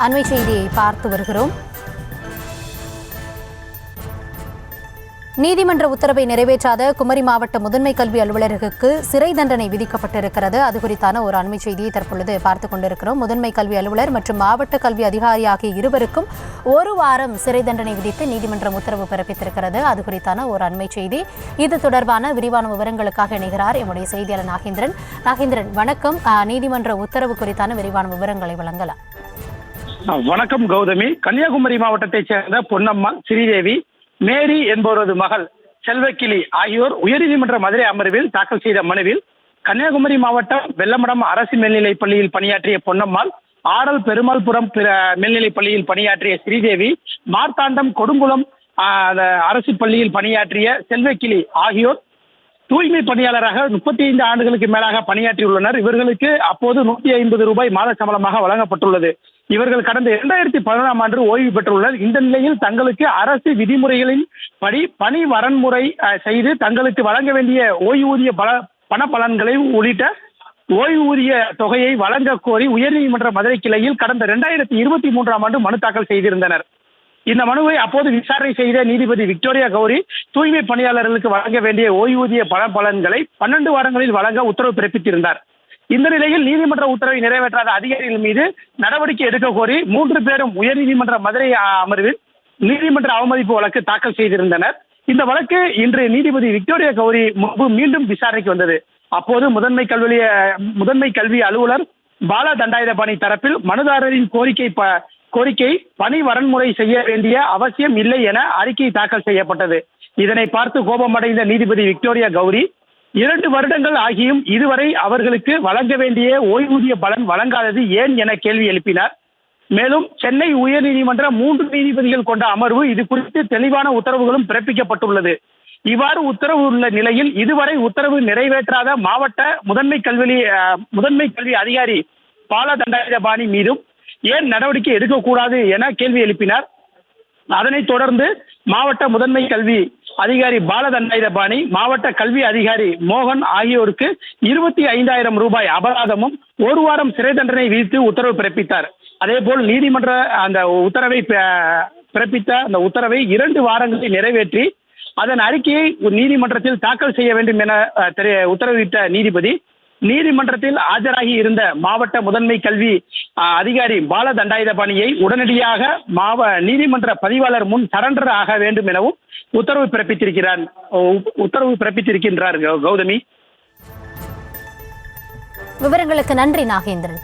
அண்மை செய்தியை பார்த்து வருகிறோம். நீதிமன்ற உத்தரவை நிறைவேற்றாத குமரி மாவட்ட முதன்மை கல்வி அலுவலருக்கு சிறை தண்டனை விதிக்கப்பட்டிருக்கிறது. அது குறித்தான ஒரு அண்மை செய்தியை தற்பொழுது பார்த்துக் கொண்டிருக்கிறோம். முதன்மை கல்வி அலுவலர் மற்றும் மாவட்ட கல்வி அதிகாரி ஆகிய இருவருக்கும் 1 வாரம் சிறை தண்டனை விதித்து நீதிமன்றம் உத்தரவு பிறப்பித்திருக்கிறது. அது குறித்தான ஒரு அண்மை செய்தி. இது தொடர்பான விரிவான விவரங்களுக்காக இணைகிறார் எம்முடைய செய்தியாளர் நாகேந்திரன். நாகேந்திரன், வணக்கம். நீதிமன்ற உத்தரவு குறித்தான விரிவான விவரங்களை வழங்கலாம். வணக்கம் கௌதமி. கன்னியாகுமரி மாவட்டத்தைச் சேர்ந்த பொன்னம்மாள், ஸ்ரீதேவி, மேரி என்பவரது மகள் செல்வக்கிளி ஆகியோர் உயர்நீதிமன்ற மதுரை அமர்வில் தாக்கல் செய்த மனுவில் கன்னியாகுமரி மாவட்டம் வெள்ளமடம் அரசு மேல்நிலைப் பள்ளியில் பணியாற்றிய பொன்னம்மாள், ஆடல் பெருமாள்புரம் மேல்நிலைப் பள்ளியில் பணியாற்றிய ஸ்ரீதேவி, மார்த்தாண்டம் கொடுங்குளம் அரசு பள்ளியில் பணியாற்றிய செல்வக்கிளி ஆகியோர் தூய்மை பணியாளராக 35 ஆண்டுகளுக்கு மேலாக பணியாற்றியுள்ளனர். இவர்களுக்கு அப்போது 150 ரூபாய் மாத சம்பளமாக வழங்கப்பட்டுள்ளது. இவர்கள் கடந்த 2011ஆம் ஆண்டு ஓய்வு பெற்றுள்ளனர். இந்த நிலையில் தங்களுக்கு அரசு விதிமுறைகளின் படி பணி வரன்முறை செய்து தங்களுக்கு வழங்க வேண்டிய ஓய்வூதிய பண பலன்களை உள்ளிட்ட ஓய்வூதிய தொகையை வழங்க கோரி உயர்நீதிமன்ற மதுரை கிளையில் கடந்த 2023ஆம் ஆண்டு மனு தாக்கல் செய்திருந்தனர். இந்த மனுவை அப்போது விசாரணை செய்த நீதிபதி விக்டோரியா கௌரி தூய்மை பணியாளர்களுக்கு வழங்க வேண்டிய ஓய்வூதிய பலன்களை 12 வாரங்களில் வழங்க உத்தரவு பிறப்பித்திருந்தார். இந்த நிலையில் நீதிமன்ற உத்தரவை நிறைவேற்றாத அதிகாரிகள் மீது நடவடிக்கை எடுக்க கோரி 3 பேரும் உயர்நீதிமன்ற மதுரை அமர்வில் நீதிமன்ற அவமதிப்பு வழக்கு தாக்கல் செய்திருந்தனர். இந்த வழக்கு இன்று நீதிபதி விக்டோரியா கௌரி முன்பு மீண்டும் விசாரணைக்கு வந்தது. அப்போது முதன்மை கல்வி அலுவலர் பாலா தண்டாயுதபாணி தரப்பில் மனுதாரரின் கோரிக்கை பணி வரன்முறை செய்ய வேண்டிய அவசியம் இல்லை என அறிக்கை தாக்கல் செய்யப்பட்டது. இதனை பார்த்து கோபமடைந்த நீதிபதி விக்டோரியா கௌரி 2 வருடங்கள் ஆகியும் இதுவரை அவர்களுக்கு வழங்க வேண்டிய ஓய்வூதிய பலன் வழங்காதது ஏன் என கேள்வி எழுப்பினார். மேலும் சென்னை உயர்நீதிமன்ற 3 நீதிபதிகள் கொண்ட அமர்வு இது குறித்து தெளிவான உத்தரவுகளும் பிறப்பிக்கப்பட்டுள்ளது. இவ்வாறு உத்தரவு உள்ள நிலையில் இதுவரை உத்தரவு நிறைவேற்றாத மாவட்ட முதன்மை கல்வி அதிகாரி பாலா தண்டாயுதபாணி மீதும் ஏன் நடவடிக்கை எடுக்கக்கூடாது என கேள்வி எழுப்பினார். அதனைத் தொடர்ந்து மாவட்ட முதன்மை கல்வி அதிகாரி பாலதண்டாயுதபாணி, மாவட்ட கல்வி அதிகாரி மோகன் ஆகியோருக்கு 25,000 ரூபாய் அபராதமும் 1 வாரம் சிறை தண்டனை விதித்து உத்தரவு பிறப்பித்தார். அதேபோல் நீதிமன்ற அந்த உத்தரவை பிறப்பித்த அந்த உத்தரவை 2 வாரங்களில் நிறைவேற்றி அதன் அறிக்கையை நீதிமன்றத்தில் தாக்கல் செய்ய வேண்டும் என உத்தரவிட்ட நீதிபதி நீதிமன்றத்தில் ஆஜராகி இருந்த மாவட்ட முதன்மை கல்வி அதிகாரி பால தண்டாயுதபாணியை உடனடியாக நீதிமன்ற பதிவாளர் முன் சரண்டர் ஆக வேண்டும் எனவும் உத்தரவு பிறப்பித்திருக்கின்றார் கௌதமி. விவரங்களுக்கு நன்றி நாகேந்திரன்.